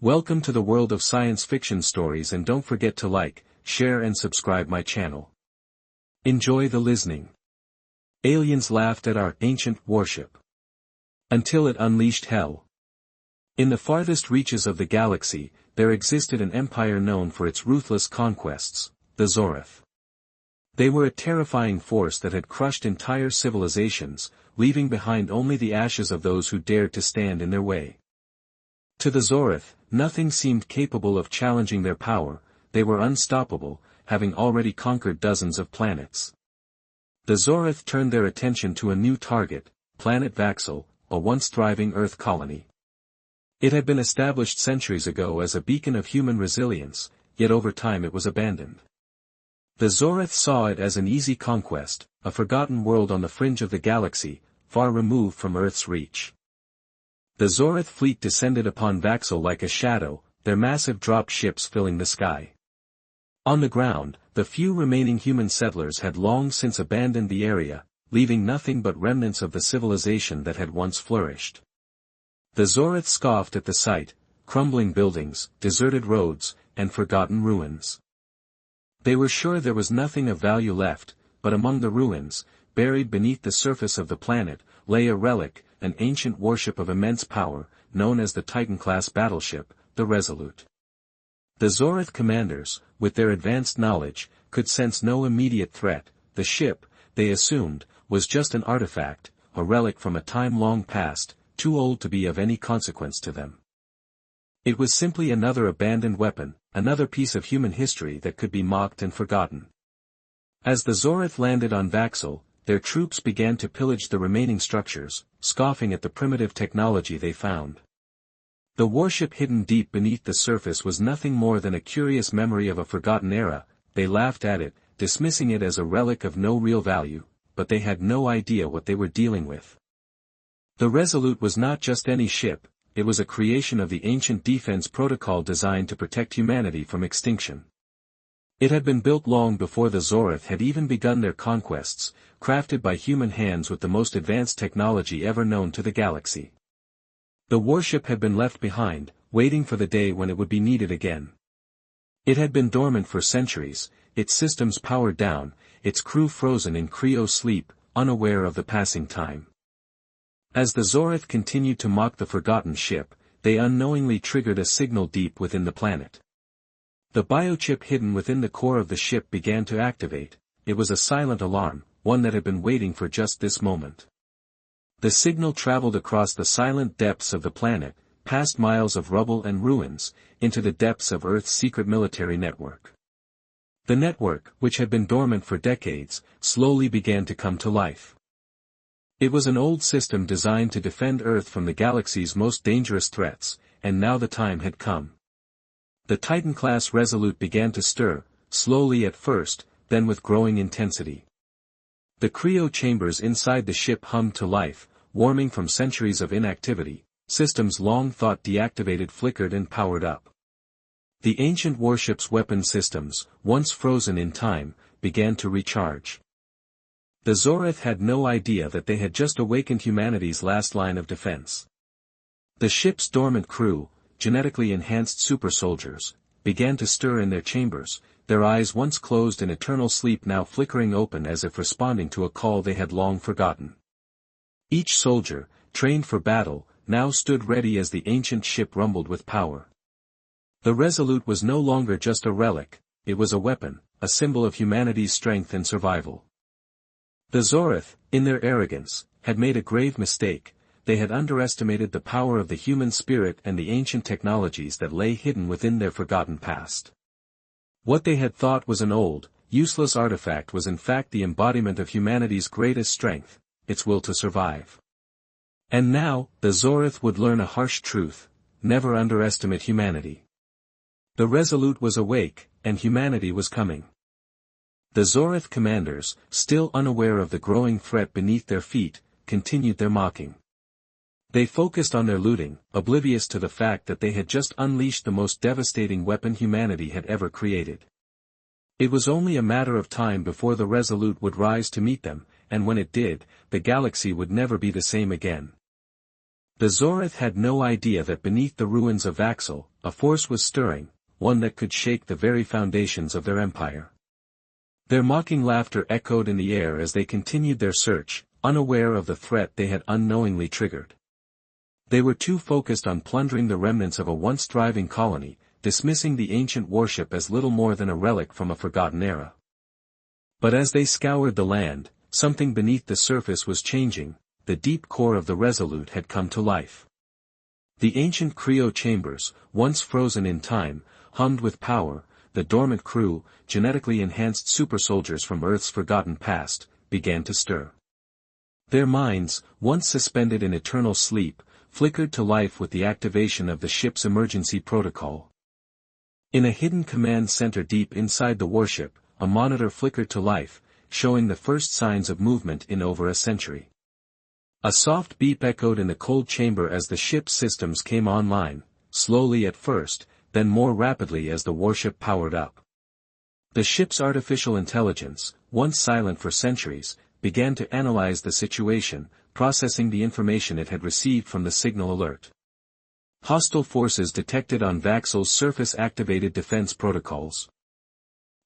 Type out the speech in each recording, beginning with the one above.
Welcome to the world of science fiction stories, and don't forget to like, share and subscribe my channel. Enjoy the listening. Aliens laughed at our ancient warship until it unleashed hell. In the farthest reaches of the galaxy, there existed an empire known for its ruthless conquests, the Zorith. They were a terrifying force that had crushed entire civilizations, leaving behind only the ashes of those who dared to stand in their way. To the Zorith, nothing seemed capable of challenging their power. They were unstoppable, having already conquered dozens of planets. The Zorith turned their attention to a new target, planet Vaxel, a once thriving Earth colony. It had been established centuries ago as a beacon of human resilience, yet over time it was abandoned. The Zorith saw it as an easy conquest, a forgotten world on the fringe of the galaxy, far removed from Earth's reach. The Zorith fleet descended upon Vaxel like a shadow, their massive drop ships filling the sky. On the ground, the few remaining human settlers had long since abandoned the area, leaving nothing but remnants of the civilization that had once flourished. The Zorith scoffed at the sight, crumbling buildings, deserted roads, and forgotten ruins. They were sure there was nothing of value left, but among the ruins, buried beneath the surface of the planet, lay a relic, an ancient warship of immense power, known as the Titan-class battleship, the Resolute. The Zorith commanders, with their advanced knowledge, could sense no immediate threat. The ship, they assumed, was just an artifact, a relic from a time long past, too old to be of any consequence to them. It was simply another abandoned weapon, another piece of human history that could be mocked and forgotten. As the Zorith landed on Vaxel, their troops began to pillage the remaining structures, scoffing at the primitive technology they found. The warship hidden deep beneath the surface was nothing more than a curious memory of a forgotten era. They laughed at it, dismissing it as a relic of no real value, but they had no idea what they were dealing with. The Resolute was not just any ship, it was a creation of the ancient defense protocol designed to protect humanity from extinction. It had been built long before the Zorith had even begun their conquests, crafted by human hands with the most advanced technology ever known to the galaxy. The warship had been left behind, waiting for the day when it would be needed again. It had been dormant for centuries, its systems powered down, its crew frozen in cryo-sleep, unaware of the passing time. As the Zorith continued to mock the forgotten ship, they unknowingly triggered a signal deep within the planet. The biochip hidden within the core of the ship began to activate. It was a silent alarm, one that had been waiting for just this moment. The signal traveled across the silent depths of the planet, past miles of rubble and ruins, into the depths of Earth's secret military network. The network, which had been dormant for decades, slowly began to come to life. It was an old system designed to defend Earth from the galaxy's most dangerous threats, and now the time had come. The Titan-class Resolute began to stir, slowly at first, then with growing intensity. The cryo chambers inside the ship hummed to life, warming from centuries of inactivity. Systems long thought deactivated flickered and powered up. The ancient warship's weapon systems, once frozen in time, began to recharge. The Zorith had no idea that they had just awakened humanity's last line of defense. The ship's dormant crew, genetically enhanced super soldiers, began to stir in their chambers, their eyes once closed in eternal sleep now flickering open as if responding to a call they had long forgotten. Each soldier, trained for battle, now stood ready as the ancient ship rumbled with power. The Resolute was no longer just a relic, it was a weapon, a symbol of humanity's strength and survival. The Zorith, in their arrogance, had made a grave mistake. They had underestimated the power of the human spirit and the ancient technologies that lay hidden within their forgotten past. What they had thought was an old, useless artifact was in fact the embodiment of humanity's greatest strength, its will to survive. And now, the Zorith would learn a harsh truth: never underestimate humanity. The Resolute was awake, and humanity was coming. The Zorith commanders, still unaware of the growing threat beneath their feet, continued their mocking. They focused on their looting, oblivious to the fact that they had just unleashed the most devastating weapon humanity had ever created. It was only a matter of time before the Resolute would rise to meet them, and when it did, the galaxy would never be the same again. The Zorith had no idea that beneath the ruins of Vaxel, a force was stirring, one that could shake the very foundations of their empire. Their mocking laughter echoed in the air as they continued their search, unaware of the threat they had unknowingly triggered. They were too focused on plundering the remnants of a once thriving colony, dismissing the ancient warship as little more than a relic from a forgotten era. But as they scoured the land, something beneath the surface was changing. The deep core of the Resolute had come to life. The ancient cryo chambers, once frozen in time, hummed with power. The dormant crew, genetically enhanced super-soldiers from Earth's forgotten past, began to stir. Their minds, once suspended in eternal sleep, flickered to life with the activation of the ship's emergency protocol. In a hidden command center deep inside the warship, a monitor flickered to life, showing the first signs of movement in over a century. A soft beep echoed in the cold chamber as the ship's systems came online, slowly at first, then more rapidly as the warship powered up. The ship's artificial intelligence, once silent for centuries, began to analyze the situation, processing the information it had received from the signal alert. Hostile forces detected on Vaxel's surface-activated defense protocols.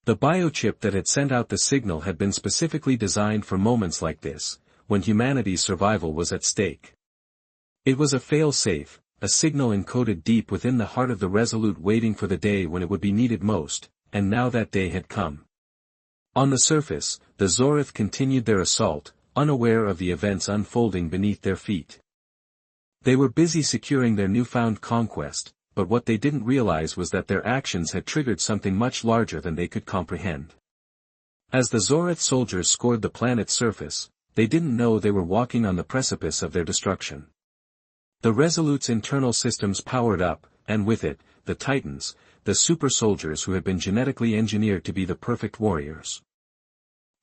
The biochip that had sent out the signal had been specifically designed for moments like this, when humanity's survival was at stake. It was a fail-safe, a signal encoded deep within the heart of the Resolute, waiting for the day when it would be needed most, and now that day had come. On the surface, the Zorith continued their assault, unaware of the events unfolding beneath their feet. They were busy securing their newfound conquest, but what they didn't realize was that their actions had triggered something much larger than they could comprehend. As the Zorith soldiers scored the planet's surface, they didn't know they were walking on the precipice of their destruction. The Resolute's internal systems powered up, and with it, the Titans, the super-soldiers who had been genetically engineered to be the perfect warriors.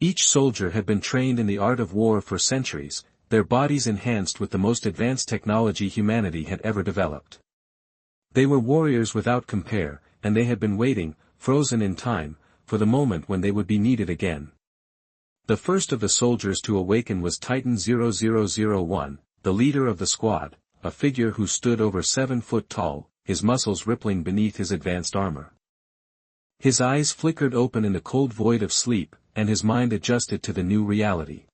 Each soldier had been trained in the art of war for centuries, their bodies enhanced with the most advanced technology humanity had ever developed. They were warriors without compare, and they had been waiting, frozen in time, for the moment when they would be needed again. The first of the soldiers to awaken was Titan 0001, the leader of the squad, a figure who stood over 7 foot tall, his muscles rippling beneath his advanced armor. His eyes flickered open in the cold void of sleep, and his mind adjusted to the new reality.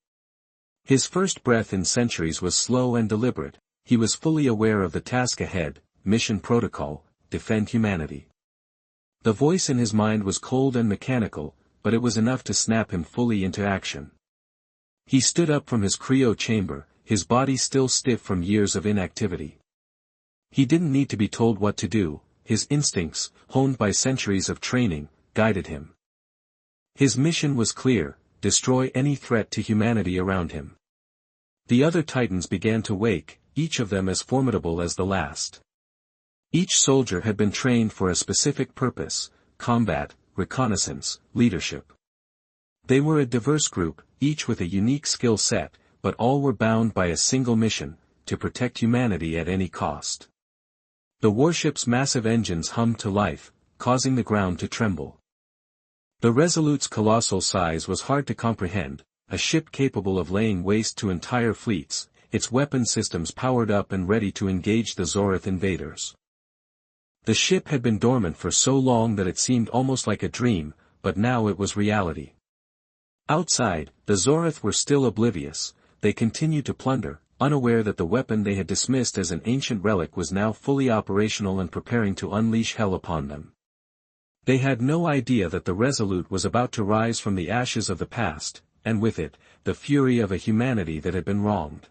His first breath in centuries was slow and deliberate. He was fully aware of the task ahead, mission protocol, defend humanity. The voice in his mind was cold and mechanical, but it was enough to snap him fully into action. He stood up from his cryo chamber, his body still stiff from years of inactivity. He didn't need to be told what to do, his instincts, honed by centuries of training, guided him. His mission was clear: destroy any threat to humanity around him. The other Titans began to wake, each of them as formidable as the last. Each soldier had been trained for a specific purpose: combat, reconnaissance, leadership. They were a diverse group, each with a unique skill set, but all were bound by a single mission: to protect humanity at any cost. The warship's massive engines hummed to life, causing the ground to tremble. The Resolute's colossal size was hard to comprehend, a ship capable of laying waste to entire fleets, its weapon systems powered up and ready to engage the Zorith invaders. The ship had been dormant for so long that it seemed almost like a dream, but now it was reality. Outside, the Zorith were still oblivious. They continued to plunder, unaware that the weapon they had dismissed as an ancient relic was now fully operational and preparing to unleash hell upon them. They had no idea that the Resolute was about to rise from the ashes of the past, and with it, the fury of a humanity that had been wronged.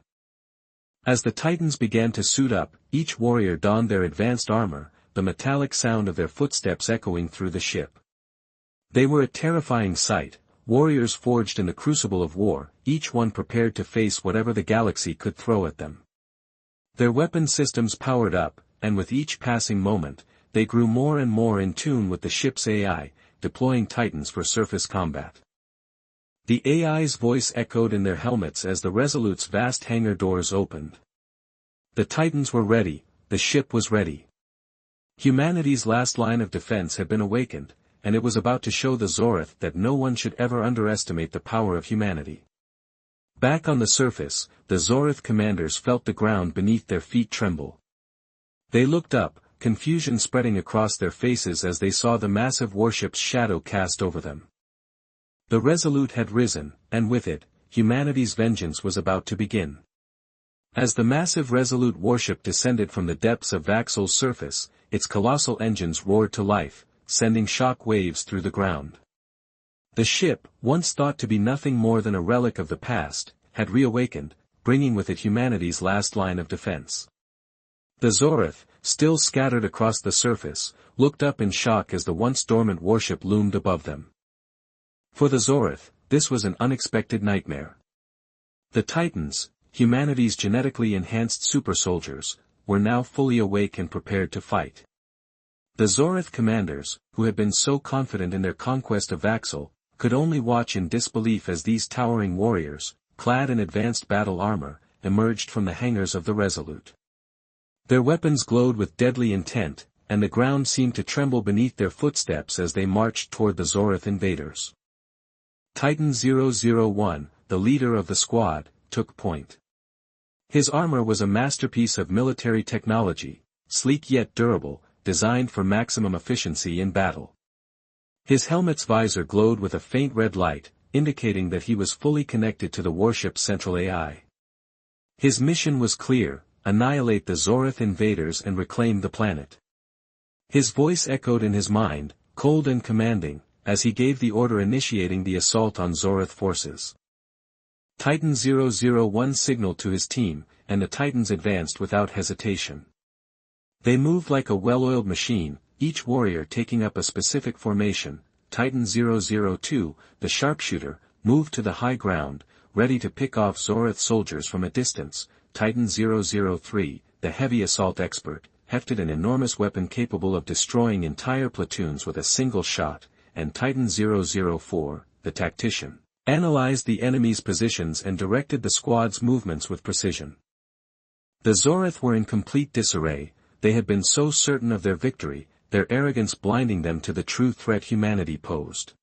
As the Titans began to suit up, each warrior donned their advanced armor, the metallic sound of their footsteps echoing through the ship. They were a terrifying sight, warriors forged in the crucible of war, each one prepared to face whatever the galaxy could throw at them. Their weapon systems powered up, and with each passing moment, they grew more and more in tune with the ship's AI, deploying Titans for surface combat. The AI's voice echoed in their helmets as the Resolute's vast hangar doors opened. The Titans were ready, the ship was ready. Humanity's last line of defense had been awakened, and it was about to show the Zorith that no one should ever underestimate the power of humanity. Back on the surface, the Zorith commanders felt the ground beneath their feet tremble. They looked up, confusion spreading across their faces as they saw the massive warship's shadow cast over them. The Resolute had risen, and with it, humanity's vengeance was about to begin. As the massive Resolute warship descended from the depths of Vaxel's surface, its colossal engines roared to life, sending shock waves through the ground. The ship, once thought to be nothing more than a relic of the past, had reawakened, bringing with it humanity's last line of defense. The Zorith, still scattered across the surface, looked up in shock as the once dormant warship loomed above them. For the Zorith, this was an unexpected nightmare. The Titans, humanity's genetically enhanced super-soldiers, were now fully awake and prepared to fight. The Zorith commanders, who had been so confident in their conquest of Vaxel, could only watch in disbelief as these towering warriors, clad in advanced battle armor, emerged from the hangars of the Resolute. Their weapons glowed with deadly intent, and the ground seemed to tremble beneath their footsteps as they marched toward the Zorith invaders. Titan 001, the leader of the squad, took point. His armor was a masterpiece of military technology, sleek yet durable, designed for maximum efficiency in battle. His helmet's visor glowed with a faint red light, indicating that he was fully connected to the warship's central AI. His mission was clear: annihilate the Zorith invaders and reclaim the planet. His voice echoed in his mind, cold and commanding, as he gave the order initiating the assault on Zorith forces. Titan 001 signaled to his team, and the Titans advanced without hesitation. They moved like a well-oiled machine, each warrior taking up a specific formation. Titan 002, the sharpshooter, moved to the high ground, ready to pick off Zorith soldiers from a distance. Titan 003, the heavy assault expert, hefted an enormous weapon capable of destroying entire platoons with a single shot, and Titan 004, the tactician, analyzed the enemy's positions and directed the squad's movements with precision. The Zorith were in complete disarray. They had been so certain of their victory, their arrogance blinding them to the true threat humanity posed.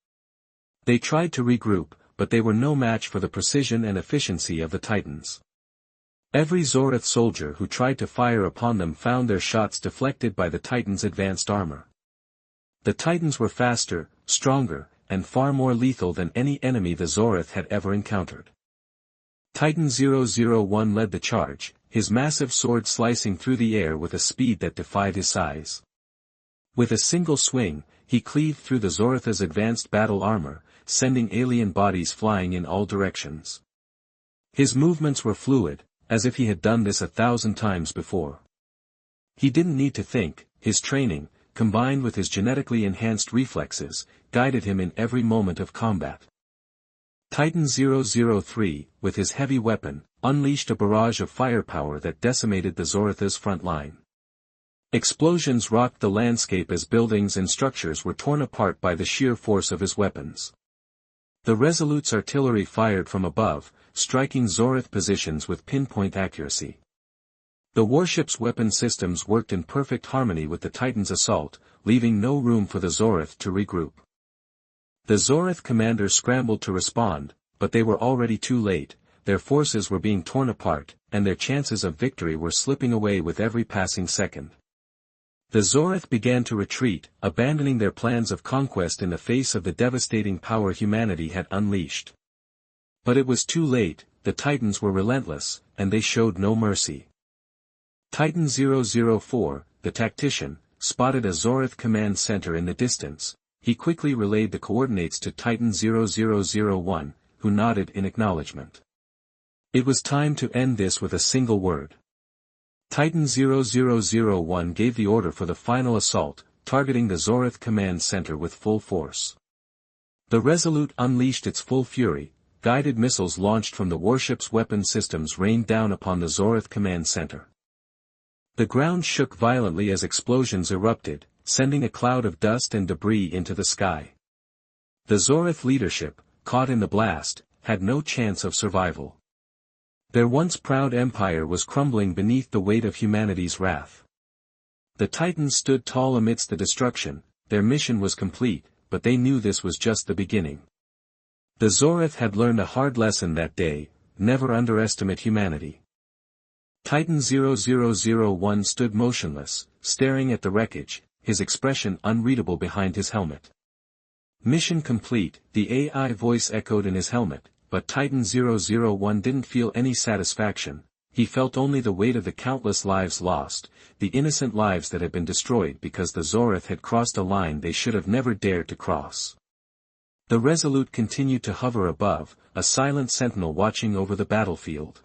They tried to regroup, but they were no match for the precision and efficiency of the Titans. Every Zorith soldier who tried to fire upon them found their shots deflected by the Titans' advanced armor. The Titans were faster, stronger, and far more lethal than any enemy the Zorith had ever encountered. Titan 001 led the charge, his massive sword slicing through the air with a speed that defied his size. With a single swing, he cleaved through the Zorith's advanced battle armor, sending alien bodies flying in all directions. His movements were fluid, as if he had done this 1,000 times before. He didn't need to think; his training, combined with his genetically enhanced reflexes, guided him in every moment of combat. Titan 003, with his heavy weapon, unleashed a barrage of firepower that decimated the Zorith's front line. Explosions rocked the landscape as buildings and structures were torn apart by the sheer force of his weapons. The Resolute's artillery fired from above, striking Zorith positions with pinpoint accuracy. The warship's weapon systems worked in perfect harmony with the Titan's assault, leaving no room for the Zorith to regroup. The Zorith commanders scrambled to respond, but they were already too late. Their forces were being torn apart, and their chances of victory were slipping away with every passing second. The Zorith began to retreat, abandoning their plans of conquest in the face of the devastating power humanity had unleashed. But it was too late. The Titans were relentless, and they showed no mercy. Titan 004, the tactician, spotted a Zorith command center in the distance. He quickly relayed the coordinates to Titan 0001, who nodded in acknowledgement. It was time to end this with a single word. Titan 0001 gave the order for the final assault, targeting the Zorith command center with full force. The Resolute unleashed its full fury. Guided missiles launched from the warship's weapon systems rained down upon the Zorith command center. The ground shook violently as explosions erupted, sending a cloud of dust and debris into the sky. The Zorith leadership, caught in the blast, had no chance of survival. Their once proud empire was crumbling beneath the weight of humanity's wrath. The Titans stood tall amidst the destruction. Their mission was complete, but they knew this was just the beginning. The Zorith had learned a hard lesson that day: never underestimate humanity. Titan 0001 stood motionless, staring at the wreckage, his expression unreadable behind his helmet. Mission complete, the AI voice echoed in his helmet, but Titan 001 didn't feel any satisfaction. He felt only the weight of the countless lives lost, the innocent lives that had been destroyed because the Zorith had crossed a line they should have never dared to cross. The Resolute continued to hover above, a silent sentinel watching over the battlefield.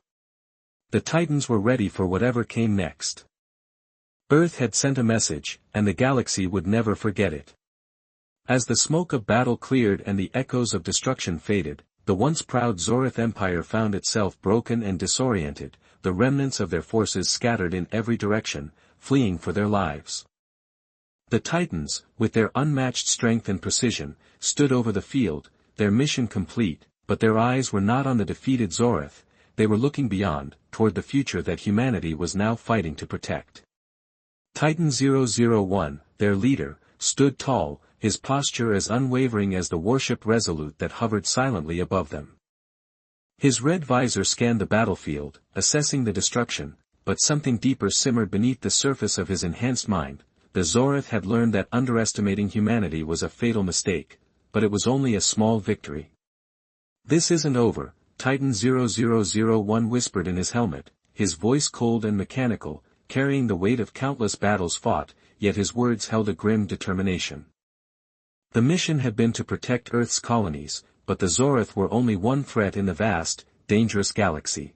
The Titans were ready for whatever came next. Earth had sent a message, and the galaxy would never forget it. As the smoke of battle cleared and the echoes of destruction faded, the once proud Zorith Empire found itself broken and disoriented, the remnants of their forces scattered in every direction, fleeing for their lives. The Titans, with their unmatched strength and precision, stood over the field, their mission complete, but their eyes were not on the defeated Zorith, they were looking beyond, toward the future that humanity was now fighting to protect. Titan 001, their leader, stood tall, his posture as unwavering as the warship Resolute that hovered silently above them. His red visor scanned the battlefield, assessing the destruction, but something deeper simmered beneath the surface of his enhanced mind. The Zorith had learned that underestimating humanity was a fatal mistake, but it was only a small victory. "This isn't over," Titan 0001 whispered in his helmet, his voice cold and mechanical, carrying the weight of countless battles fought, yet his words held a grim determination. The mission had been to protect Earth's colonies, but the Zorith were only one threat in the vast, dangerous galaxy.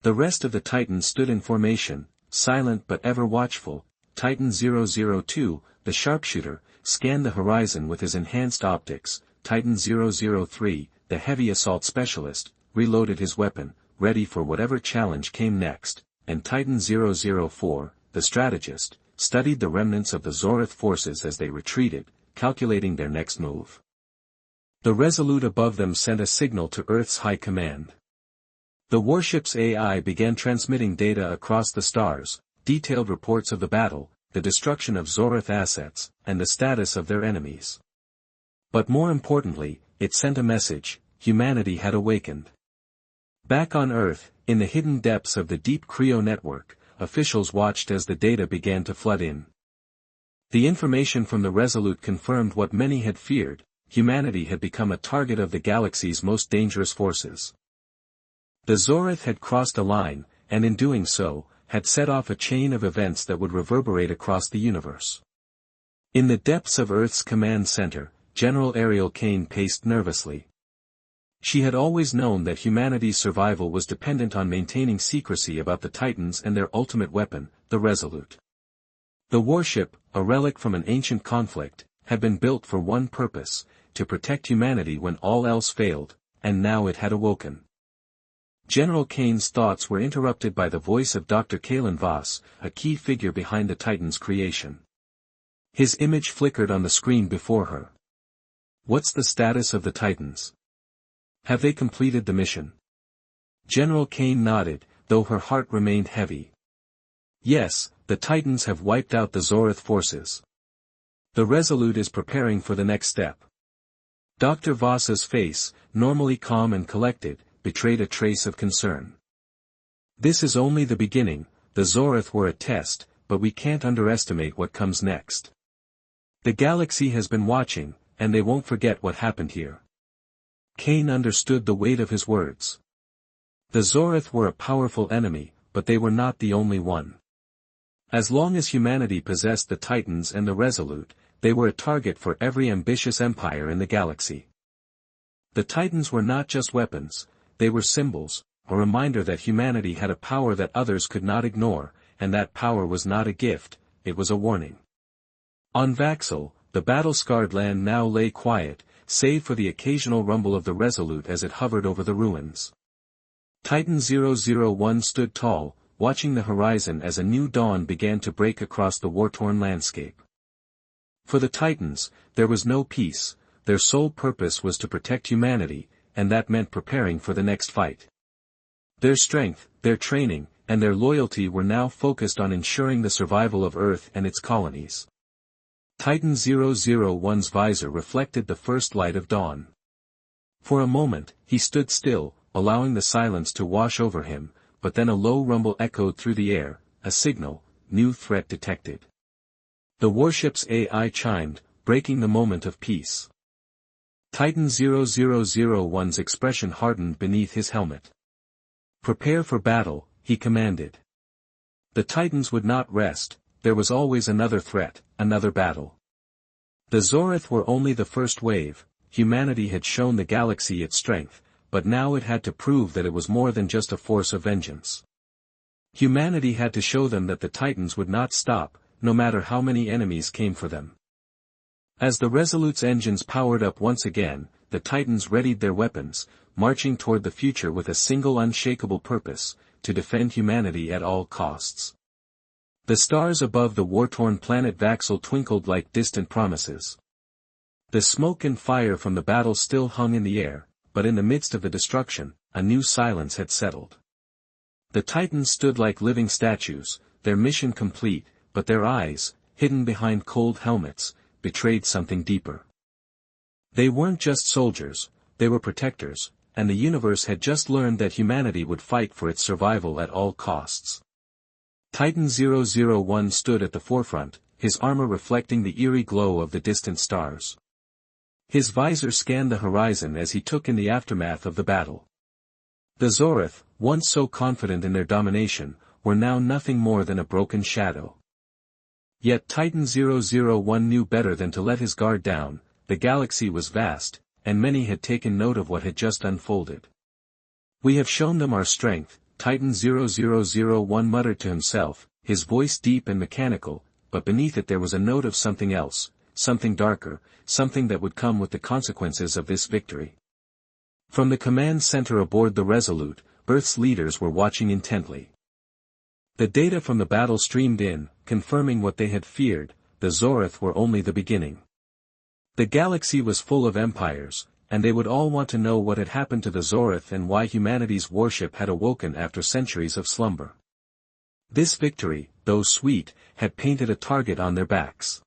The rest of the Titans stood in formation, silent but ever watchful. Titan 002, the sharpshooter, scanned the horizon with his enhanced optics. Titan 003, the heavy assault specialist, reloaded his weapon, ready for whatever challenge came next, and Titan 004, the strategist, studied the remnants of the Zorith forces as they retreated, calculating their next move. The Resolute above them sent a signal to Earth's High Command. The warship's AI began transmitting data across the stars, detailed reports of the battle, the destruction of Zorith assets, and the status of their enemies. But more importantly, it sent a message: humanity had awakened. Back on Earth, in the hidden depths of the deep Creo network, officials watched as the data began to flood in. The information from the Resolute confirmed what many had feared: humanity had become a target of the galaxy's most dangerous forces. The Zorith had crossed a line, and in doing so, had set off a chain of events that would reverberate across the universe. In the depths of Earth's command center, General Ariel Kane paced nervously. She had always known that humanity's survival was dependent on maintaining secrecy about the Titans and their ultimate weapon, the Resolute. The warship, a relic from an ancient conflict, had been built for one purpose: to protect humanity when all else failed, and now it had awoken. General Kane's thoughts were interrupted by the voice of Dr. Kalen Voss, a key figure behind the Titan's creation. His image flickered on the screen before her. "What's the status of the Titans? Have they completed the mission?" General Kane nodded, though her heart remained heavy. "Yes, the Titans have wiped out the Zorith forces. The Resolute is preparing for the next step." Dr. Voss's face, normally calm and collected, betrayed a trace of concern. "This is only the beginning. The Zorith were a test, but we can't underestimate what comes next. The galaxy has been watching, and they won't forget what happened here." Kane understood the weight of his words. The Zorith were a powerful enemy, but they were not the only one. As long as humanity possessed the Titans and the Resolute, they were a target for every ambitious empire in the galaxy. The Titans were not just weapons, they were symbols, a reminder that humanity had a power that others could not ignore, and that power was not a gift, it was a warning. On Vaxel, the battle-scarred land now lay quiet, save for the occasional rumble of the Resolute as it hovered over the ruins. Titan 001 stood tall, watching the horizon as a new dawn began to break across the war-torn landscape. For the Titans, there was no peace, their sole purpose was to protect humanity, and that meant preparing for the next fight. Their strength, their training, and their loyalty were now focused on ensuring the survival of Earth and its colonies. Titan 001's visor reflected the first light of dawn. For a moment, he stood still, allowing the silence to wash over him, but then a low rumble echoed through the air, a signal, new threat detected. The warship's AI chimed, breaking the moment of peace. Titan 0001's expression hardened beneath his helmet. "Prepare for battle," he commanded. The Titans would not rest, there was always another threat, another battle. The Zorith were only the first wave. Humanity had shown the galaxy its strength, but now it had to prove that it was more than just a force of vengeance. Humanity had to show them that the Titans would not stop, no matter how many enemies came for them. As the Resolute's engines powered up once again, the Titans readied their weapons, marching toward the future with a single unshakable purpose, to defend humanity at all costs. The stars above the war-torn planet Vaxel twinkled like distant promises. The smoke and fire from the battle still hung in the air, but in the midst of the destruction, a new silence had settled. The Titans stood like living statues, their mission complete, but their eyes, hidden behind cold helmets, betrayed something deeper. They weren't just soldiers, they were protectors, and the universe had just learned that humanity would fight for its survival at all costs. Titan 001 stood at the forefront, his armor reflecting the eerie glow of the distant stars. His visor scanned the horizon as he took in the aftermath of the battle. The Zorith, once so confident in their domination, were now nothing more than a broken shadow. Yet Titan 001 knew better than to let his guard down. The galaxy was vast, and many had taken note of what had just unfolded. "We have shown them our strength," Titan 0001 muttered to himself, his voice deep and mechanical, but beneath it there was a note of something else, something darker, something that would come with the consequences of this victory. From the command center aboard the Resolute, Earth's leaders were watching intently. The data from the battle streamed in, confirming what they had feared. The Zorith were only the beginning. The galaxy was full of empires, and they would all want to know what had happened to the Zorith and why humanity's warship had awoken after centuries of slumber. This victory, though sweet, had painted a target on their backs.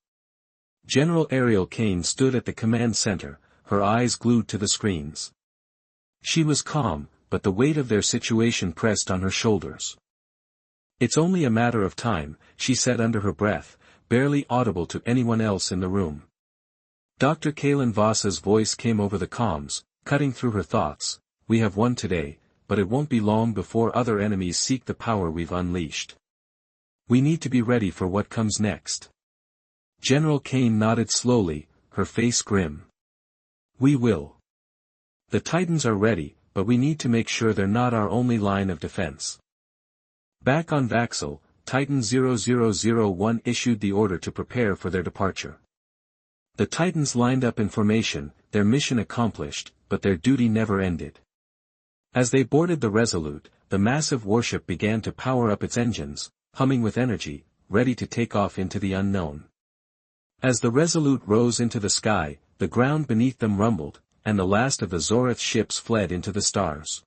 General Ariel Kane stood at the command center, her eyes glued to the screens. She was calm, but the weight of their situation pressed on her shoulders. "It's only a matter of time," she said under her breath, barely audible to anyone else in the room. Dr. Kalen Voss's voice came over the comms, cutting through her thoughts. "We have won today, but it won't be long before other enemies seek the power we've unleashed. We need to be ready for what comes next." General Kane nodded slowly, her face grim. "We will. The Titans are ready, but we need to make sure they're not our only line of defense." Back on Vaxel, Titan 0001 issued the order to prepare for their departure. The Titans lined up in formation, their mission accomplished, but their duty never ended. As they boarded the Resolute, the massive warship began to power up its engines, humming with energy, ready to take off into the unknown. As the Resolute rose into the sky, the ground beneath them rumbled, and the last of the Zorith ships fled into the stars.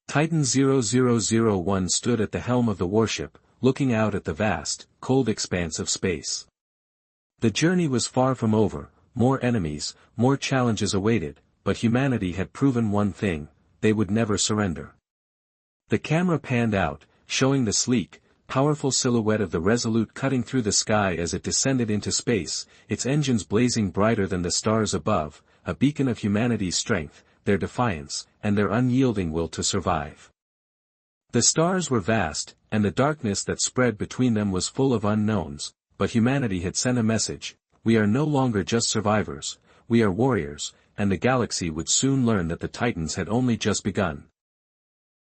Titan 0001 stood at the helm of the warship, looking out at the vast, cold expanse of space. The journey was far from over, more enemies, more challenges awaited, but humanity had proven one thing: they would never surrender. The camera panned out, showing the sleek, powerful silhouette of the Resolute cutting through the sky as it descended into space, its engines blazing brighter than the stars above, a beacon of humanity's strength, their defiance, and their unyielding will to survive. The stars were vast, and the darkness that spread between them was full of unknowns, but humanity had sent a message: we are no longer just survivors, we are warriors, and the galaxy would soon learn that the Titans had only just begun,